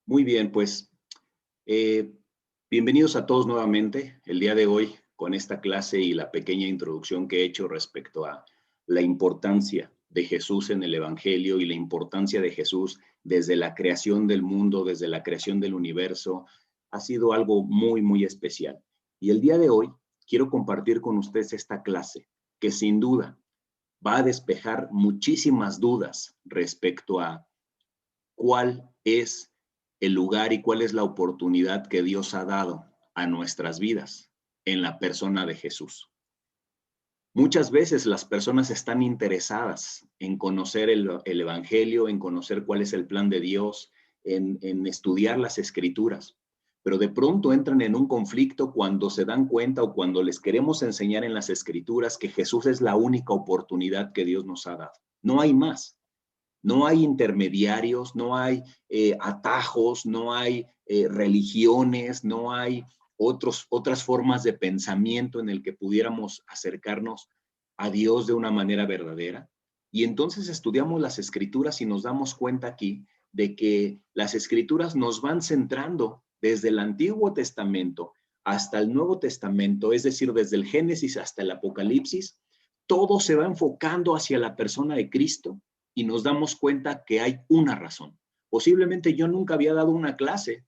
Muy bien, pues eh, bienvenidos a todos nuevamente el día de hoy con esta clase y la pequeña introducción que he hecho respecto a la importancia de Jesús en el Evangelio y la importancia de Jesús desde la creación del mundo, desde la creación del universo. Ha sido algo muy, muy especial. Y el día de hoy quiero compartir con ustedes esta clase que sin duda va a despejar muchísimas dudas respecto a cuál es el lugar y cuál es la oportunidad que Dios ha dado a nuestras vidas en la persona de Jesús. Muchas veces las personas están interesadas en conocer el Evangelio, en conocer cuál es el plan de Dios, en estudiar las Escrituras, pero de pronto entran en un conflicto cuando se dan cuenta o cuando les queremos enseñar en las Escrituras que Jesús es la única oportunidad que Dios nos ha dado. No hay más. No hay intermediarios, no hay atajos, no hay religiones, no hay otras formas de pensamiento en el que pudiéramos acercarnos a Dios de una manera verdadera. Y entonces estudiamos las escrituras y nos damos cuenta aquí de que las escrituras nos van centrando desde el Antiguo Testamento hasta el Nuevo Testamento, es decir, desde el Génesis hasta el Apocalipsis, todo se va enfocando hacia la persona de Cristo y nos damos cuenta que hay una razón. Posiblemente yo nunca había dado una clase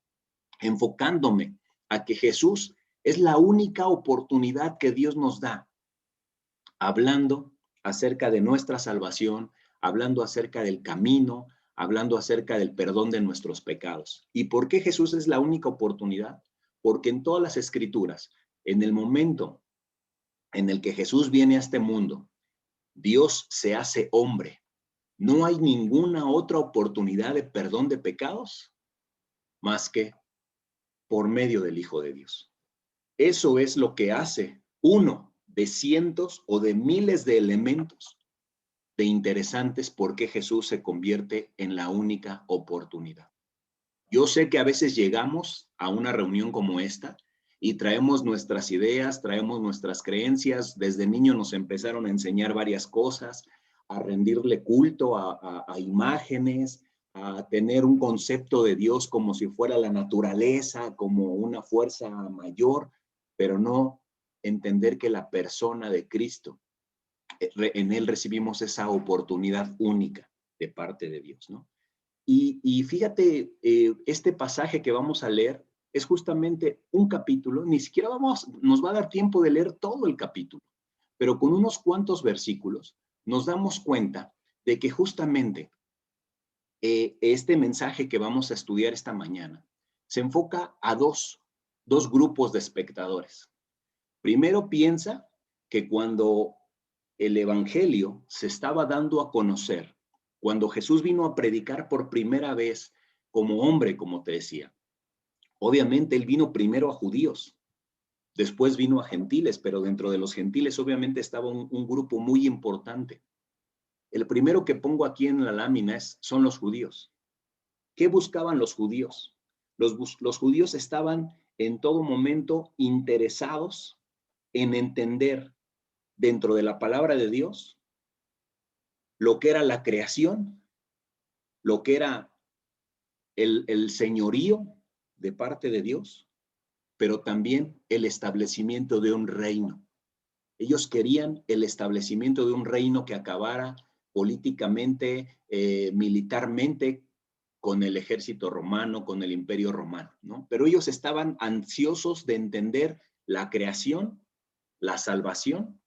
enfocándome a que Jesús es la única oportunidad que Dios nos da, hablando acerca de nuestra salvación, hablando acerca del camino, hablando acerca del perdón de nuestros pecados. ¿Y por qué Jesús es la única oportunidad? Porque en todas las escrituras, en el momento en el que Jesús viene a este mundo, Dios se hace hombre. No hay ninguna otra oportunidad de perdón de pecados más que por medio del Hijo de Dios. Eso es lo que hace uno de cientos o de miles de elementos de interesantes por qué Jesús se convierte en la única oportunidad. Yo sé que a veces llegamos a una reunión como esta y traemos nuestras ideas, traemos nuestras creencias. Desde niño nos empezaron a enseñar varias cosas, a rendirle culto a imágenes, a tener un concepto de Dios como si fuera la naturaleza, como una fuerza mayor, pero no entender que la persona de Cristo, en Él recibimos esa oportunidad única de parte de Dios, ¿no? Y fíjate, este pasaje que vamos a leer es justamente un capítulo, ni siquiera nos va a dar tiempo de leer todo el capítulo, pero con unos cuantos versículos nos damos cuenta de que justamente este mensaje que vamos a estudiar esta mañana se enfoca a dos grupos de espectadores. Primero piensa que cuando el Evangelio se estaba dando a conocer, cuando Jesús vino a predicar por primera vez como hombre, como te decía, obviamente él vino primero a judíos, después vino a gentiles, pero dentro de los gentiles obviamente estaba un grupo muy importante. El primero que pongo aquí en la lámina son los judíos. ¿Qué buscaban los judíos? Los judíos estaban en todo momento interesados en entender dentro de la palabra de Dios lo que era la creación, lo que era el señorío de parte de Dios, pero también el establecimiento de un reino. Ellos querían el establecimiento de un reino que acabara políticamente, militarmente, con el ejército romano, con el imperio romano, ¿no? Pero ellos estaban ansiosos de entender la creación, la salvación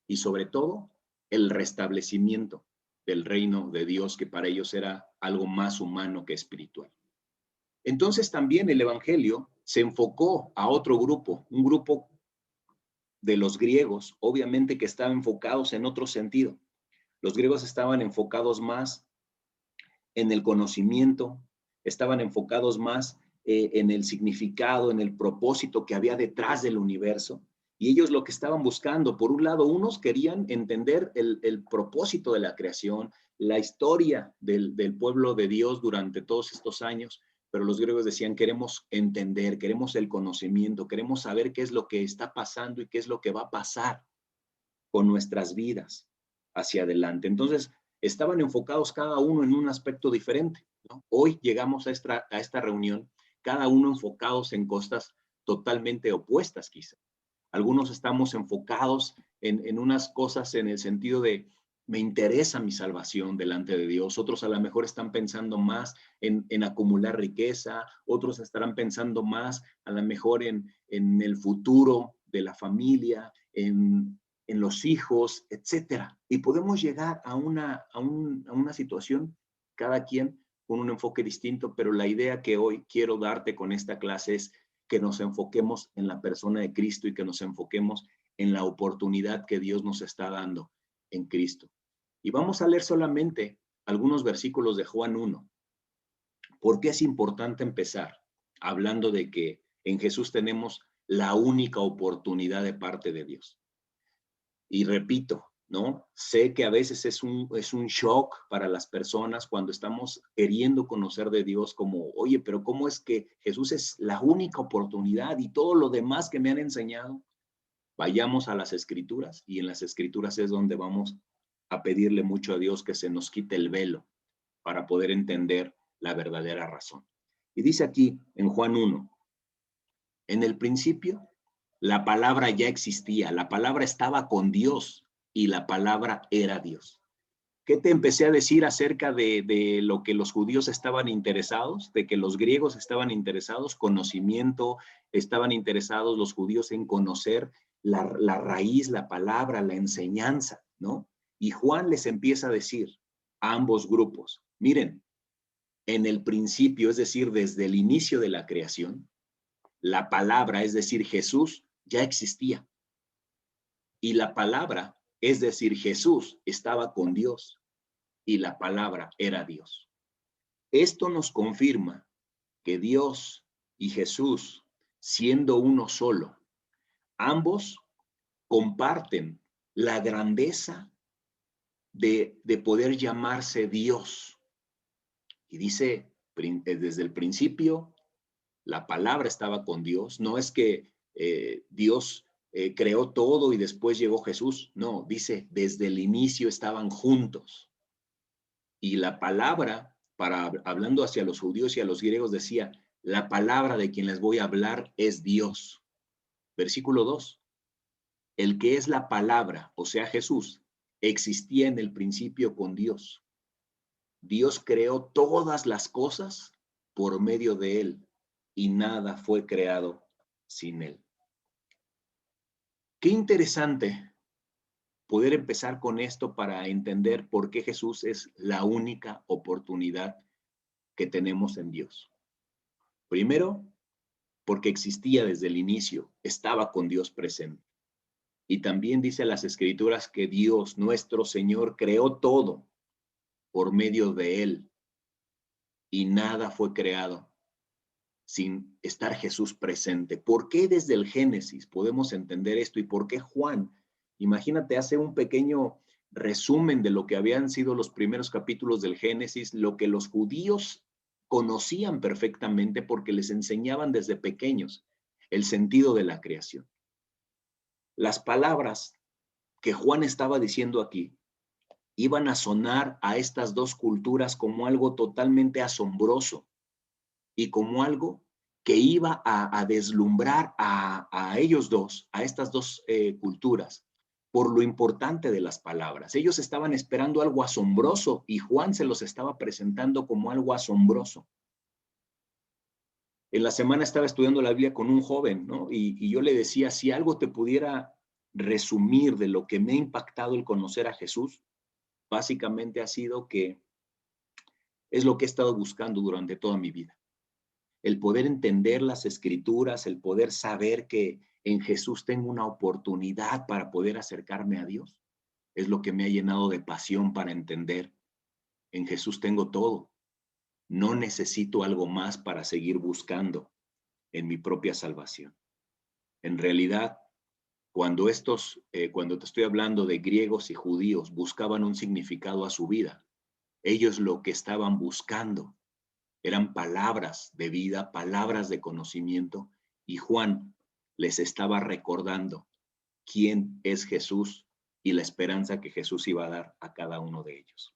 y sobre todo el restablecimiento del reino de Dios, que para ellos era algo más humano que espiritual. Entonces también el Evangelio se enfocó a otro grupo, un grupo de los griegos, obviamente que estaban enfocados en otro sentido. Los griegos estaban enfocados más en el conocimiento, estaban enfocados más en el significado, en el propósito que había detrás del universo. Y ellos lo que estaban buscando, por un lado, unos querían entender el propósito de la creación, la historia del pueblo de Dios durante todos estos años, pero los griegos decían, queremos entender, queremos el conocimiento, queremos saber qué es lo que está pasando y qué es lo que va a pasar con nuestras vidas hacia adelante. Entonces, estaban enfocados cada uno en un aspecto diferente. ¿no? Hoy llegamos a esta reunión, cada uno enfocados en cosas totalmente opuestas quizá. Algunos estamos enfocados en unas cosas en el sentido de, me interesa mi salvación delante de Dios. Otros a lo mejor están pensando más en acumular riqueza. Otros estarán pensando más a lo mejor en el futuro de la familia, en los hijos, etcétera. Y podemos llegar a una situación, cada quien con un enfoque distinto, pero la idea que hoy quiero darte con esta clase es que nos enfoquemos en la persona de Cristo y que nos enfoquemos en la oportunidad que Dios nos está dando en Cristo. Y vamos a leer solamente algunos versículos de Juan 1. ¿Por qué es importante empezar hablando de que en Jesús tenemos la única oportunidad de parte de Dios? Y repito, ¿no? Sé que a veces es un shock para las personas cuando estamos queriendo conocer de Dios como, oye, pero ¿cómo es que Jesús es la única oportunidad y todo lo demás que me han enseñado? Vayamos a las Escrituras y en las Escrituras es donde vamos a pedirle mucho a Dios que se nos quite el velo para poder entender la verdadera razón. Y dice aquí en Juan 1, en el principio la palabra ya existía, la palabra estaba con Dios y la palabra era Dios. ¿Qué te empecé a decir acerca de lo que los judíos estaban interesados, de que los griegos estaban interesados? Conocimiento, estaban interesados los judíos en conocer la raíz, la palabra, la enseñanza, ¿no? Y Juan les empieza a decir a ambos grupos, miren, en el principio, es decir, desde el inicio de la creación, la palabra, es decir, Jesús, ya existía. Y la palabra, es decir, Jesús, estaba con Dios y la palabra era Dios. Esto nos confirma que Dios y Jesús, siendo uno solo, ambos comparten la grandeza de poder llamarse Dios. Y dice, desde el principio, la palabra estaba con Dios. No es que Dios creó todo y después llegó Jesús. No, dice, desde el inicio estaban juntos. Y la palabra, hablando hacia los judíos y a los griegos, decía, la palabra de quien les voy a hablar es Dios. Versículo 2. El que es la palabra, o sea, Jesús, existía en el principio con Dios. Dios creó todas las cosas por medio de él y nada fue creado sin él. Qué interesante poder empezar con esto para entender por qué Jesús es la única oportunidad que tenemos en Dios. Primero, porque existía desde el inicio, estaba con Dios presente. Y también dice las Escrituras que Dios, nuestro Señor, creó todo por medio de él y nada fue creado sin estar Jesús presente. ¿Por qué desde el Génesis podemos entender esto y por qué Juan, imagínate, hace un pequeño resumen de lo que habían sido los primeros capítulos del Génesis, lo que los judíos conocían perfectamente porque les enseñaban desde pequeños el sentido de la creación? Las palabras que Juan estaba diciendo aquí iban a sonar a estas dos culturas como algo totalmente asombroso y como algo que iba a deslumbrar a ellos dos, a estas dos culturas, por lo importante de las palabras. Ellos estaban esperando algo asombroso y Juan se los estaba presentando como algo asombroso. En la semana estaba estudiando la Biblia con un joven, ¿no? Y yo le decía, si algo te pudiera resumir de lo que me ha impactado el conocer a Jesús, básicamente ha sido que es lo que he estado buscando durante toda mi vida. El poder entender las Escrituras, el poder saber que en Jesús tengo una oportunidad para poder acercarme a Dios, es lo que me ha llenado de pasión para entender. En Jesús tengo todo. No necesito algo más para seguir buscando en mi propia salvación. En realidad, cuando te estoy hablando de griegos y judíos, buscaban un significado a su vida. Ellos lo que estaban buscando eran palabras de vida, palabras de conocimiento, y Juan les estaba recordando quién es Jesús y la esperanza que Jesús iba a dar a cada uno de ellos.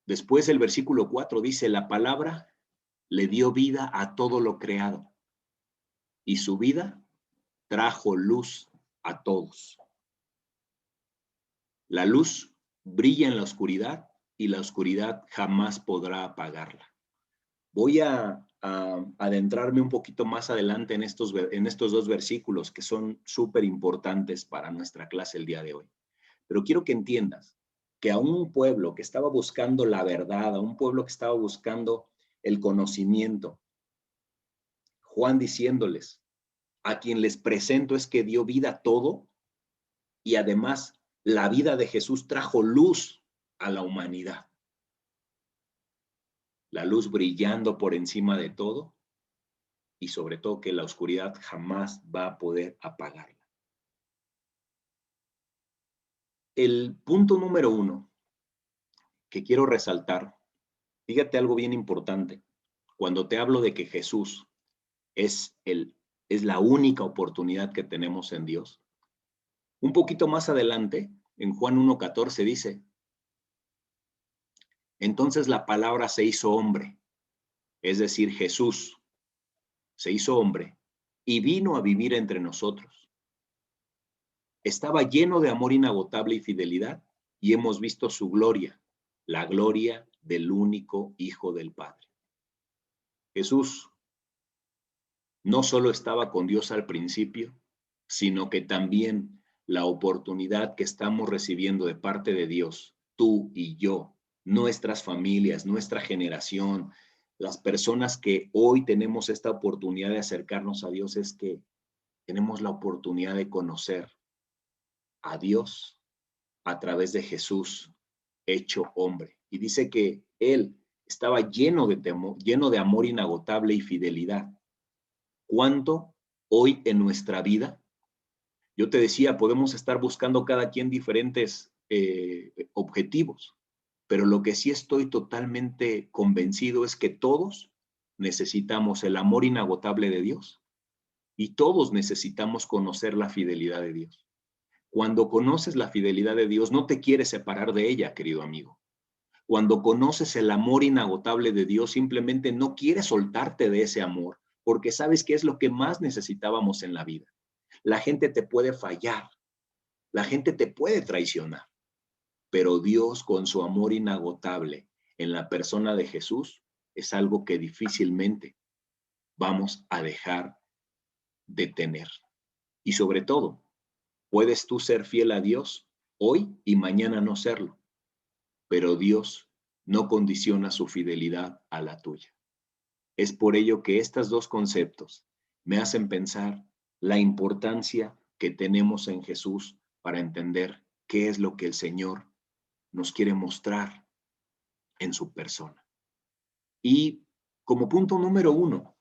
Después el versículo 4 dice, la palabra le dio vida a todo lo creado y su vida trajo luz a todos. La luz brilla en la oscuridad y la oscuridad jamás podrá apagarla. Voy a adentrarme un poquito más adelante en estos dos versículos que son súper importantes para nuestra clase el día de hoy. Pero quiero que entiendas que a un pueblo que estaba buscando la verdad, a un pueblo que estaba buscando el conocimiento, Juan diciéndoles, a quien les presento es que dio vida a todo y además la vida de Jesús trajo luz a la humanidad. La luz brillando por encima de todo y sobre todo que la oscuridad jamás va a poder apagarla. El punto número 1 que quiero resaltar, fíjate algo bien importante. Cuando te hablo de que Jesús es la única oportunidad que tenemos en Dios, un poquito más adelante, en Juan 1:14 dice, entonces la palabra se hizo hombre, es decir, Jesús se hizo hombre y vino a vivir entre nosotros. Estaba lleno de amor inagotable y fidelidad y hemos visto su gloria, la gloria del único Hijo del Padre. Jesús no solo estaba con Dios al principio, sino que también la oportunidad que estamos recibiendo de parte de Dios, tú y yo, nuestras familias, nuestra generación, las personas que hoy tenemos esta oportunidad de acercarnos a Dios, es que tenemos la oportunidad de conocer a Dios a través de Jesús hecho hombre. Y dice que Él estaba lleno de amor inagotable y fidelidad. ¿Cuánto hoy en nuestra vida? Yo te decía, podemos estar buscando cada quien diferentes objetivos, pero lo que sí estoy totalmente convencido es que todos necesitamos el amor inagotable de Dios y todos necesitamos conocer la fidelidad de Dios. Cuando conoces la fidelidad de Dios, no te quieres separar de ella, querido amigo. Cuando conoces el amor inagotable de Dios, simplemente no quieres soltarte de ese amor, porque sabes que es lo que más necesitábamos en la vida. La gente te puede fallar, la gente te puede traicionar, pero Dios con su amor inagotable en la persona de Jesús es algo que difícilmente vamos a dejar de tener. Y sobre todo, puedes tú ser fiel a Dios hoy y mañana no serlo, pero Dios no condiciona su fidelidad a la tuya. Es por ello que estos dos conceptos me hacen pensar la importancia que tenemos en Jesús para entender qué es lo que el Señor nos quiere mostrar en su persona. Y como punto número 1,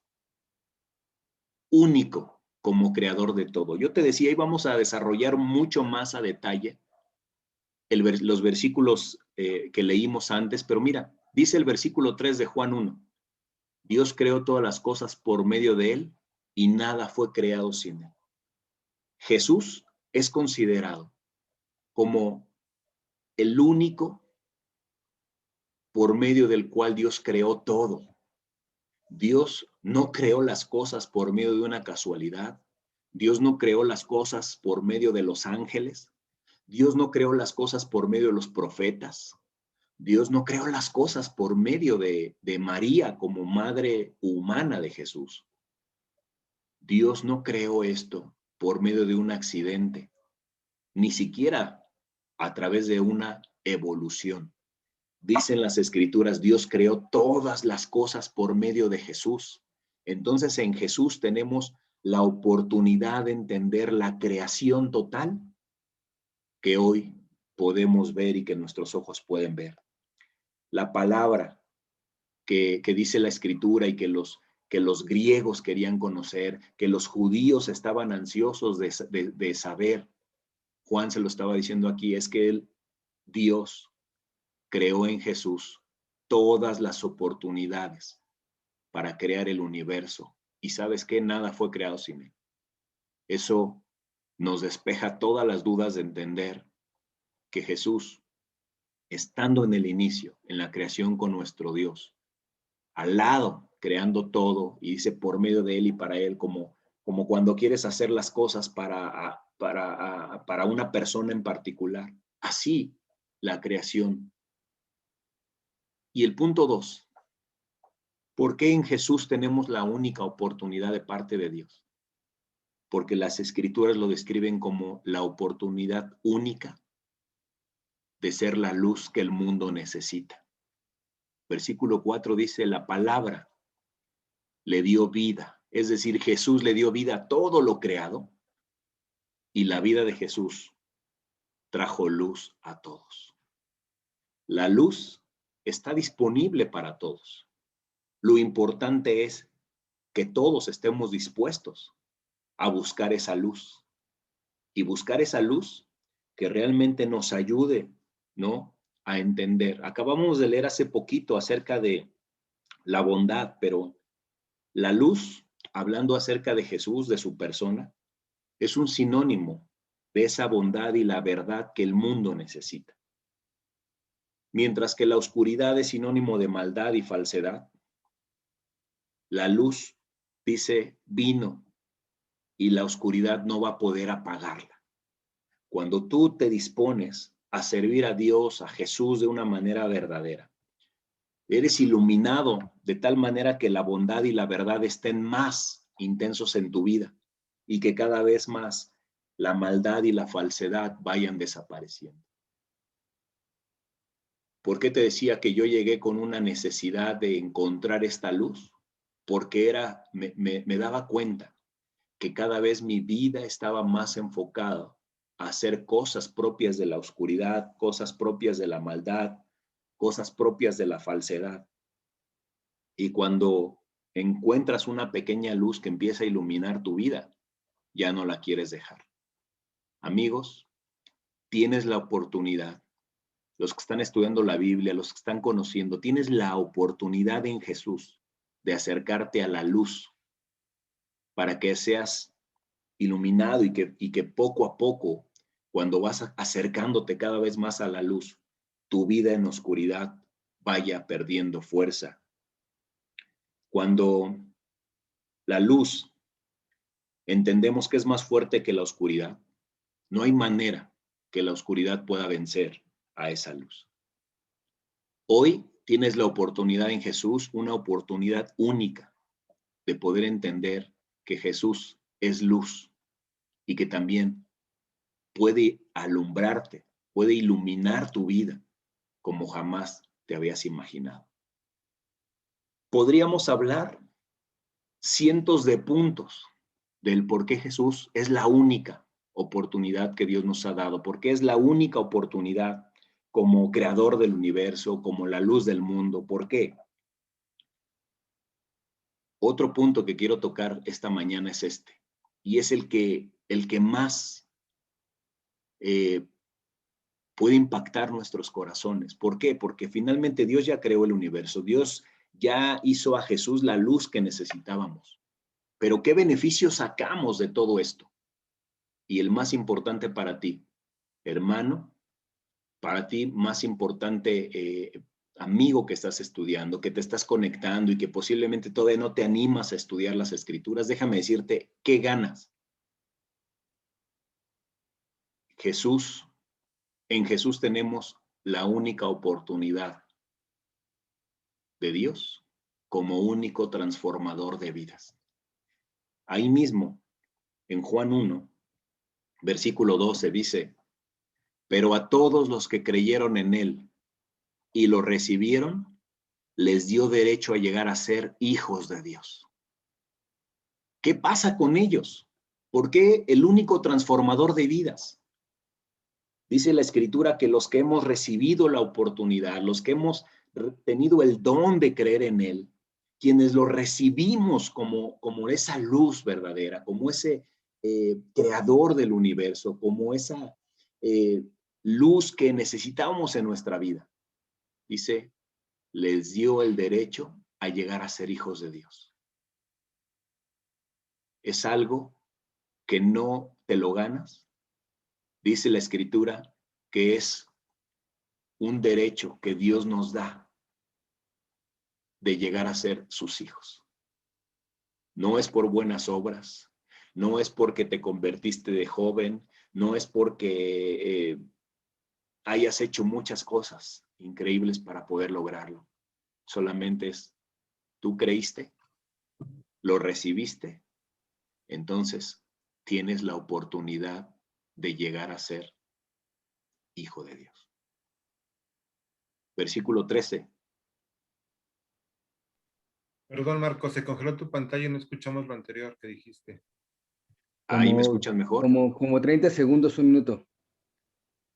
único como creador de todo. Yo te decía, íbamos a desarrollar mucho más a detalle los versículos que leímos antes, pero mira, dice el versículo 3 de Juan 1, Dios creó todas las cosas por medio de Él y nada fue creado sin Él. Jesús es considerado como el único por medio del cual Dios creó todo. Dios no creó las cosas por medio de una casualidad. Dios no creó las cosas por medio de los ángeles. Dios no creó las cosas por medio de los profetas. Dios no creó las cosas por medio de María como madre humana de Jesús. Dios no creó esto por medio de un accidente, ni siquiera a través de una evolución. Dicen las escrituras, Dios creó todas las cosas por medio de Jesús. Entonces en Jesús tenemos la oportunidad de entender la creación total que hoy podemos ver y que nuestros ojos pueden ver. La palabra que dice la escritura y que los griegos querían conocer, que los judíos estaban ansiosos de saber, Juan se lo estaba diciendo aquí, es que Dios creó en Jesús todas las oportunidades para crear el universo. Y sabes que nada fue creado sin Él. Eso nos despeja todas las dudas de entender que Jesús estando en el inicio, en la creación con nuestro Dios, al lado, creando todo, y dice por medio de Él y para Él, como cuando quieres hacer las cosas para una persona en particular. Así, la creación. Y el punto 2, ¿por qué en Jesús tenemos la única oportunidad de parte de Dios? Porque las Escrituras lo describen como la oportunidad única de ser la luz que el mundo necesita. Versículo 4 dice, la palabra le dio vida, es decir, Jesús le dio vida a todo lo creado, y la vida de Jesús trajo luz a todos. La luz está disponible para todos. Lo importante es que todos estemos dispuestos a buscar esa luz, y buscar esa luz que realmente nos ayude, ¿no?, a entender. Acabamos de leer hace poquito acerca de la bondad, pero la luz, hablando acerca de Jesús, de su persona, es un sinónimo de esa bondad y la verdad que el mundo necesita. Mientras que la oscuridad es sinónimo de maldad y falsedad, la luz, dice, vino, y la oscuridad no va a poder apagarla. Cuando tú te dispones a servir a Dios, a Jesús de una manera verdadera, eres iluminado de tal manera que la bondad y la verdad estén más intensos en tu vida y que cada vez más la maldad y la falsedad vayan desapareciendo. ¿Por qué te decía que yo llegué con una necesidad de encontrar esta luz? Porque me daba cuenta que cada vez mi vida estaba más enfocada a hacer cosas propias de la oscuridad, cosas propias de la maldad, cosas propias de la falsedad. Y cuando encuentras una pequeña luz que empieza a iluminar tu vida, ya no la quieres dejar. Amigos, tienes la oportunidad, los que están estudiando la Biblia, los que están conociendo, tienes la oportunidad en Jesús de acercarte a la luz para que seas iluminado y que poco a poco, cuando vas acercándote cada vez más a la luz, tu vida en oscuridad vaya perdiendo fuerza. Cuando la luz entendemos que es más fuerte que la oscuridad, no hay manera que la oscuridad pueda vencer a esa luz. Hoy tienes la oportunidad en Jesús, una oportunidad única de poder entender que Jesús es luz y que también puede alumbrarte, puede iluminar tu vida como jamás te habías imaginado. Podríamos hablar cientos de puntos del por qué Jesús es la única oportunidad que Dios nos ha dado, porque es la única oportunidad como creador del universo, como la luz del mundo. ¿Por qué? Otro punto que quiero tocar esta mañana es este, y es el que más puede impactar nuestros corazones. ¿Por qué? Porque finalmente Dios ya creó el universo, Dios ya hizo a Jesús la luz que necesitábamos. Pero ¿qué beneficios sacamos de todo esto? Y el más importante para ti, hermano, para ti más importante amigo que estás estudiando, que te estás conectando y que posiblemente todavía no te animas a estudiar las escrituras, déjame decirte, ¿qué ganas? Jesús, en Jesús tenemos la única oportunidad de Dios como único transformador de vidas. Ahí mismo, en Juan 1, versículo 12, dice, pero a todos los que creyeron en él y lo recibieron, les dio derecho a llegar a ser hijos de Dios. ¿Qué pasa con ellos? ¿Por qué el único transformador de vidas? Dice la Escritura que los que hemos recibido la oportunidad, los que hemos tenido el don de creer en él, quienes lo recibimos como esa luz verdadera, como ese creador del universo, como esa luz que necesitábamos en nuestra vida. Dice, les dio el derecho a llegar a ser hijos de Dios. Es algo que no te lo ganas. Dice la Escritura que es un derecho que Dios nos da de llegar a ser sus hijos. No es por buenas obras, no es porque te convertiste de joven, no es porque hayas hecho muchas cosas increíbles para poder lograrlo. Solamente es, tú creíste, lo recibiste, entonces tienes la oportunidad de llegar a ser hijo de Dios. Versículo 13. Perdón, Marco, se congeló tu pantalla y no escuchamos lo anterior que dijiste. ¿Ahí me escuchan mejor? Como 30 segundos, 1 minuto.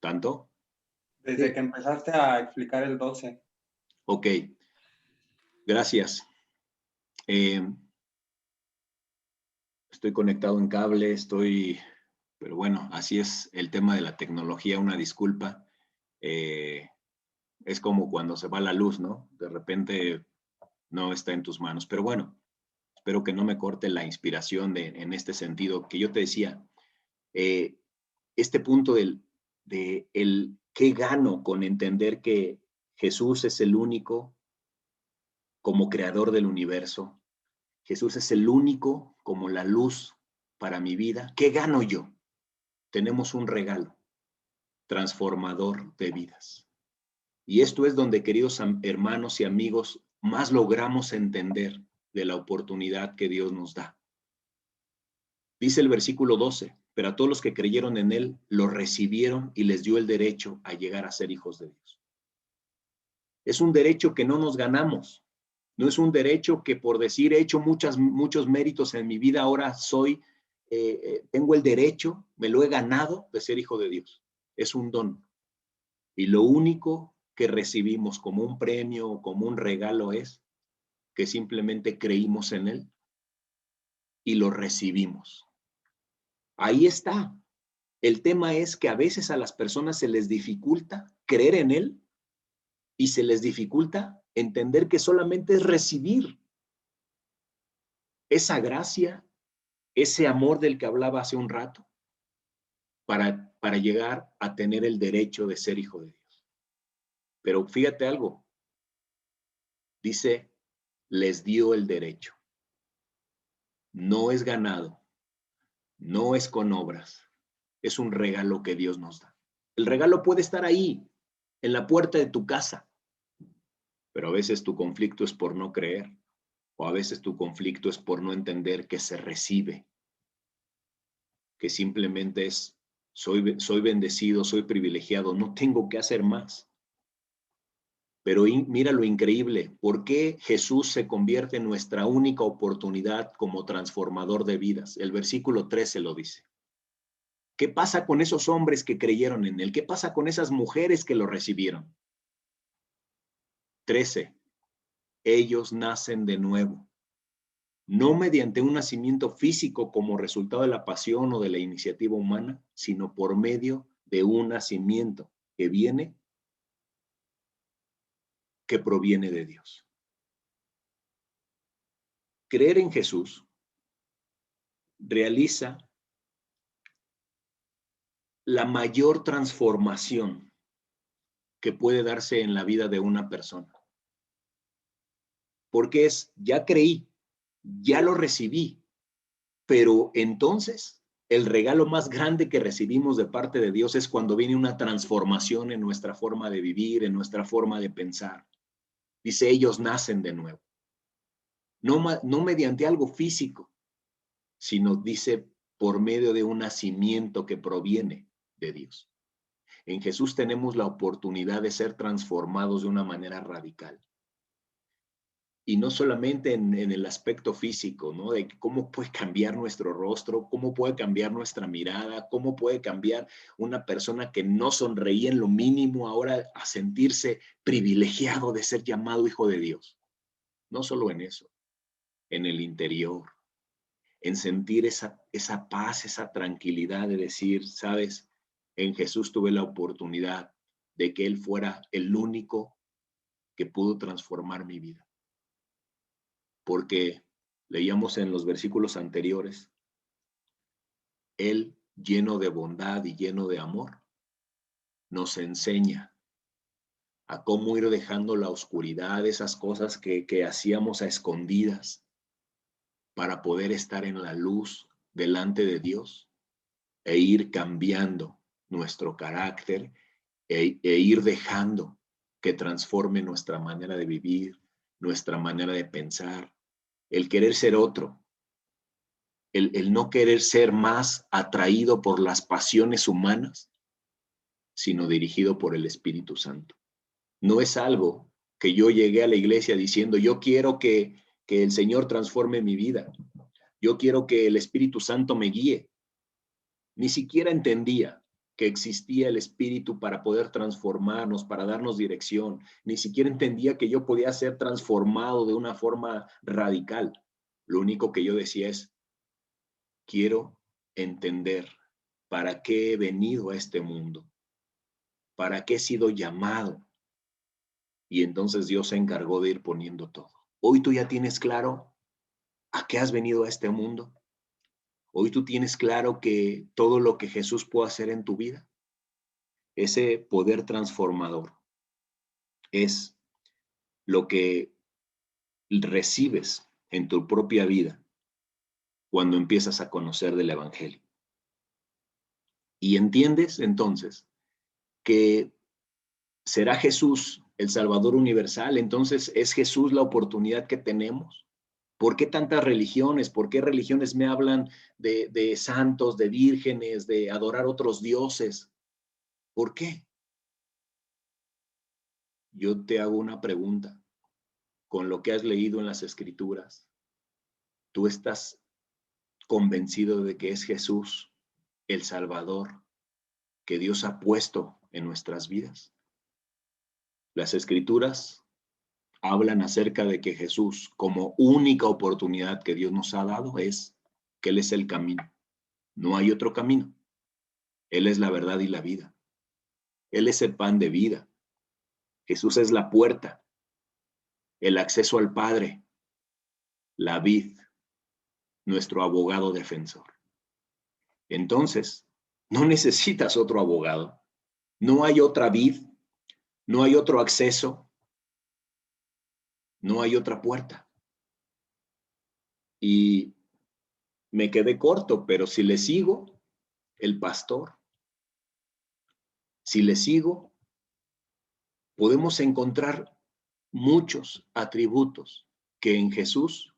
¿Tanto? Desde Sí. que empezaste a explicar el 12. Ok. Gracias. Estoy conectado en cable, pero bueno, así es el tema de la tecnología, una disculpa. Es como cuando se va la luz, ¿no? De repente no está en tus manos. Pero bueno, espero que no me corte la inspiración en este sentido que yo te decía. Este punto de el qué gano con entender que Jesús es el único como creador del universo. Jesús es el único como la luz para mi vida. ¿Qué gano yo? Tenemos un regalo transformador de vidas. Y esto es donde, queridos hermanos y amigos, más logramos entender de la oportunidad que Dios nos da. Dice el versículo 12, pero a todos los que creyeron en Él, lo recibieron y les dio el derecho a llegar a ser hijos de Dios. Es un derecho que no nos ganamos. No es un derecho que por decir he hecho muchos méritos en mi vida, ahora tengo el derecho, me lo he ganado de ser hijo de Dios. Es un don. Y lo único que recibimos como un premio o como un regalo es que simplemente creímos en Él y lo recibimos. Ahí está. El tema es que a veces a las personas se les dificulta creer en Él y se les dificulta entender que solamente es recibir esa gracia, ese amor del que hablaba hace un rato, para llegar a tener el derecho de ser hijo de Dios. Pero fíjate algo, dice, les dio el derecho. No es ganado, no es con obras, es un regalo que Dios nos da. El regalo puede estar ahí, en la puerta de tu casa, pero a veces tu conflicto es por no creer, o a veces tu conflicto es por no entender que se recibe, que simplemente es, soy bendecido, soy privilegiado, no tengo que hacer más. Pero mira lo increíble, ¿por qué Jesús se convierte en nuestra única oportunidad como transformador de vidas? El versículo 13 lo dice. ¿Qué pasa con esos hombres que creyeron en Él? ¿Qué pasa con esas mujeres que lo recibieron? 13. Ellos nacen de nuevo, no mediante un nacimiento físico como resultado de la pasión o de la iniciativa humana, sino por medio de un nacimiento que proviene de Dios. Creer en Jesús realiza la mayor transformación que puede darse en la vida de una persona. Porque ya creí, ya lo recibí, pero entonces el regalo más grande que recibimos de parte de Dios es cuando viene una transformación en nuestra forma de vivir, en nuestra forma de pensar. Dice, ellos nacen de nuevo. No mediante algo físico, sino dice por medio de un nacimiento que proviene de Dios. En Jesús tenemos la oportunidad de ser transformados de una manera radical. Y no solamente en el aspecto físico, ¿no? De cómo puede cambiar nuestro rostro, cómo puede cambiar nuestra mirada, cómo puede cambiar una persona que no sonreía en lo mínimo ahora a sentirse privilegiado de ser llamado hijo de Dios. No solo en eso, en el interior, en sentir esa paz, esa tranquilidad de decir, sabes, en Jesús tuve la oportunidad de que Él fuera el único que pudo transformar mi vida. Porque leíamos en los versículos anteriores, Él, lleno de bondad y lleno de amor, nos enseña a cómo ir dejando la oscuridad, esas cosas que hacíamos a escondidas para poder estar en la luz delante de Dios e ir cambiando nuestro carácter e ir dejando que transforme nuestra manera de vivir, nuestra manera de pensar, el querer ser otro, el no querer ser más atraído por las pasiones humanas, sino dirigido por el Espíritu Santo. No es algo que yo llegué a la iglesia diciendo, yo quiero que el Señor transforme mi vida, yo quiero que el Espíritu Santo me guíe. Ni siquiera entendía que existía el Espíritu para poder transformarnos, para darnos dirección. Ni siquiera entendía que yo podía ser transformado de una forma radical. Lo único que yo decía es, quiero entender para qué he venido a este mundo, para qué he sido llamado. Y entonces Dios se encargó de ir poniendo todo. Hoy tú ya tienes claro a qué has venido a este mundo. Hoy tú tienes claro que todo lo que Jesús puede hacer en tu vida, ese poder transformador, es lo que recibes en tu propia vida cuando empiezas a conocer del Evangelio. Y entiendes entonces que será Jesús el Salvador universal, entonces es Jesús la oportunidad que tenemos. ¿Por qué tantas religiones? ¿Por qué religiones me hablan de santos, de vírgenes, de adorar otros dioses? ¿Por qué? Yo te hago una pregunta. Con lo que has leído en las Escrituras, ¿tú estás convencido de que es Jesús el Salvador que Dios ha puesto en nuestras vidas? Las Escrituras hablan acerca de que Jesús, como única oportunidad que Dios nos ha dado, es que Él es el camino. No hay otro camino. Él es la verdad y la vida. Él es el pan de vida. Jesús es la puerta, el acceso al Padre, la vid, nuestro abogado defensor. Entonces, no necesitas otro abogado. No hay otra vid, no hay otro acceso, no hay otra puerta. Y me quedé corto, pero si le sigo, el pastor, si le sigo, podemos encontrar muchos atributos que en Jesús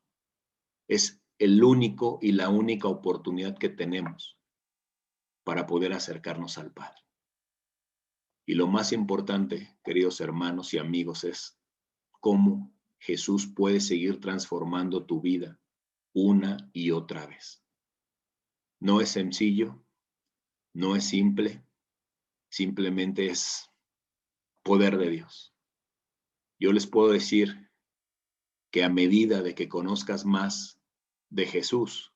es el único y la única oportunidad que tenemos para poder acercarnos al Padre. Y lo más importante, queridos hermanos y amigos, es cómo Jesús puede seguir transformando tu vida una y otra vez. No es sencillo, no es simple, simplemente es poder de Dios. Yo les puedo decir que a medida de que conozcas más de Jesús,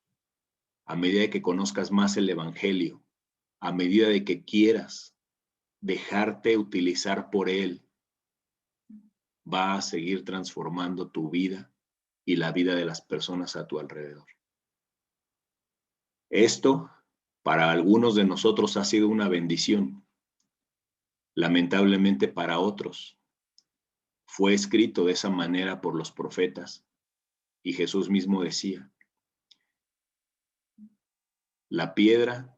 a medida de que conozcas más el Evangelio, a medida de que quieras dejarte utilizar por Él, va a seguir transformando tu vida y la vida de las personas a tu alrededor. Esto, para algunos de nosotros, ha sido una bendición. Lamentablemente para otros, fue escrito de esa manera por los profetas. Y Jesús mismo decía, la piedra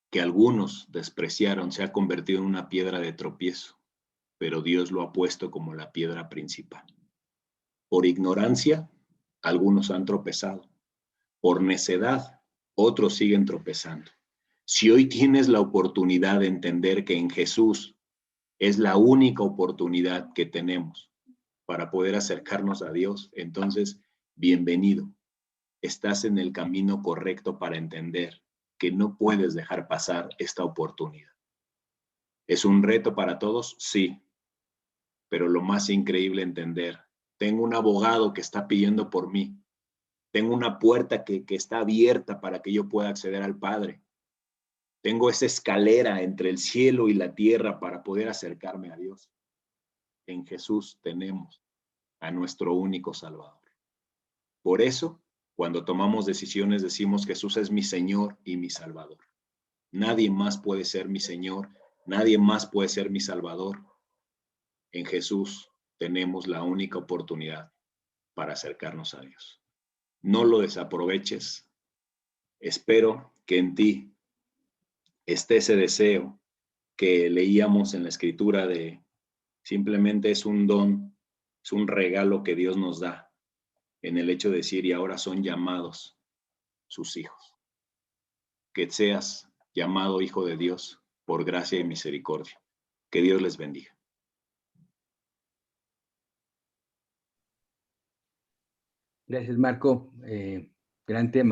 que algunos despreciaron se ha convertido en una piedra de tropiezo, pero Dios lo ha puesto como la piedra principal. Por ignorancia, algunos han tropezado. Por necedad, otros siguen tropezando. Si hoy tienes la oportunidad de entender que en Jesús es la única oportunidad que tenemos para poder acercarnos a Dios, entonces, bienvenido. Estás en el camino correcto para entender que no puedes dejar pasar esta oportunidad. ¿Es un reto para todos? Sí. Pero lo más increíble entender, tengo un abogado que está pidiendo por mí. Tengo una puerta que está abierta para que yo pueda acceder al Padre. Tengo esa escalera entre el cielo y la tierra para poder acercarme a Dios. En Jesús tenemos a nuestro único Salvador. Por eso, cuando tomamos decisiones, decimos Jesús es mi Señor y mi Salvador. Nadie más puede ser mi Señor, Nadie más puede ser mi Salvador. En Jesús tenemos la única oportunidad para acercarnos a Dios. No lo desaproveches. Espero que en ti esté ese deseo que leíamos en la Escritura de simplemente es un don, es un regalo que Dios nos da en el hecho de decir y ahora son llamados sus hijos. Que seas llamado hijo de Dios por gracia y misericordia. Que Dios les bendiga. Gracias, Marco. Gran tema.